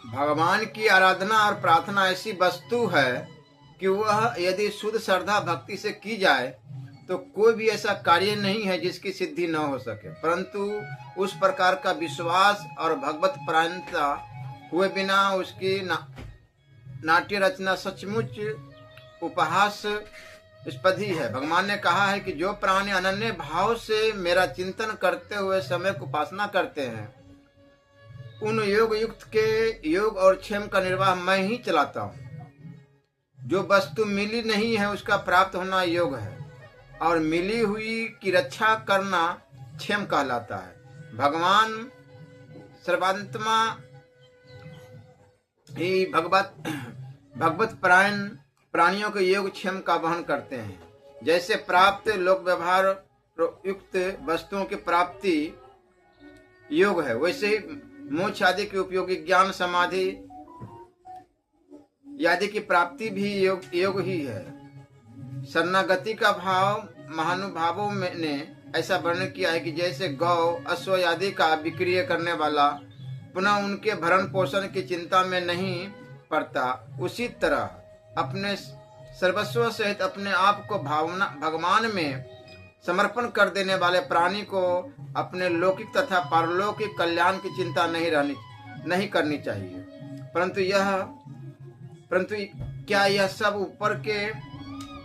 भगवान की आराधना और प्रार्थना ऐसी वस्तु है कि वह यदि शुद्ध श्रद्धा भक्ति से की जाए तो कोई भी ऐसा कार्य नहीं है जिसकी सिद्धि न हो सके, परंतु उस प्रकार का विश्वास और भगवत परायणता हुए बिना उसकी नाट्य रचना सचमुच उपहासास्पद ही है। भगवान ने कहा है कि जो प्राणी अनन्य भाव से मेरा चिंतन करते हुए समय को उपासना करते हैं, उन योग युक्त के योग और क्षेम का निर्वाह मैं ही चलाता हूँ। जो वस्तु मिली नहीं है उसका प्राप्त होना योग है, और मिली हुई की रक्षा करना क्षेम कहलाता है। भगवान सर्वात्मा ही भगवत परायण प्राणियों के योग क्षेम का वहन करते हैं। जैसे प्राप्त लोक व्यवहार युक्त वस्तुओं की प्राप्ति योग है, वैसे ही मोक्ष आदि के उपयोगी ज्ञान समाधि आदि की प्राप्ति भी योग ही है। शरणागति का भाव महानुभावों ने ऐसा वर्णन किया है कि जैसे गौ अश्व आदि का विक्रिय करने वाला पुनः उनके भरण पोषण की चिंता में नहीं पड़ता, उसी तरह अपने सर्वस्व सहित अपने आप को भगवान में समर्पण कर देने वाले प्राणी को अपने लौकिक तथा पारलौकिक कल्याण की चिंता नहीं करनी चाहिए। परंतु क्या यह सब ऊपर के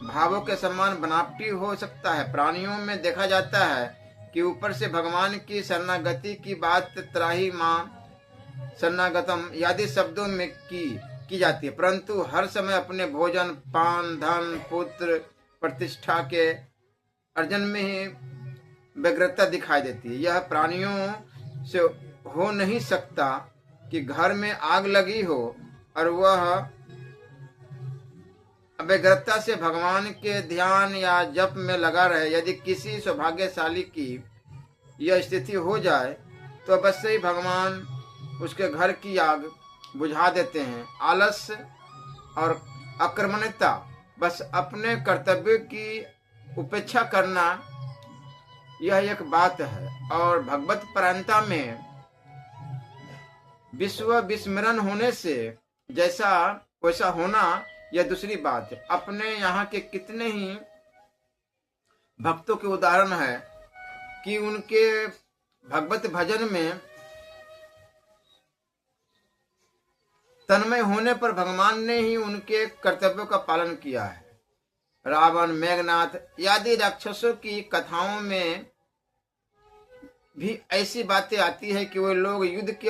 भावों के समान बनावटी हो सकता है? प्राणियों में देखा जाता है कि ऊपर से भगवान की शरणागति की बात त्राही मां शरणागतम आदि शब्दों में की जाती है, परंतु हर समय अपने भोजन पान धन पुत्र प्रतिष्ठा के अर्जन में ही व्यग्रता दिखाई देती है। यह प्राणियों से हो नहीं सकता कि घर में आग लगी हो और वह व्यग्रता से भगवान के ध्यान या जप में लगा रहे। यदि किसी सौभाग्यशाली की यह स्थिति हो जाए तो अवश्य ही भगवान उसके घर की आग बुझा देते हैं। आलस्य और अक्रमणता, बस अपने कर्तव्य की उपेक्षा करना, यह एक बात है, और भगवत परायणता में विश्व विस्मरण होने से जैसा वैसा होना यह दूसरी बात है। अपने यहाँ के कितने ही भक्तों के उदाहरण है कि उनके भगवत भजन में तन्मय होने पर भगवान ने ही उनके कर्तव्यों का पालन किया है। रावण मेघनाथ आदि राक्षसों की कथाओं में भी ऐसी बातें आती है कि वे लोग युद्ध के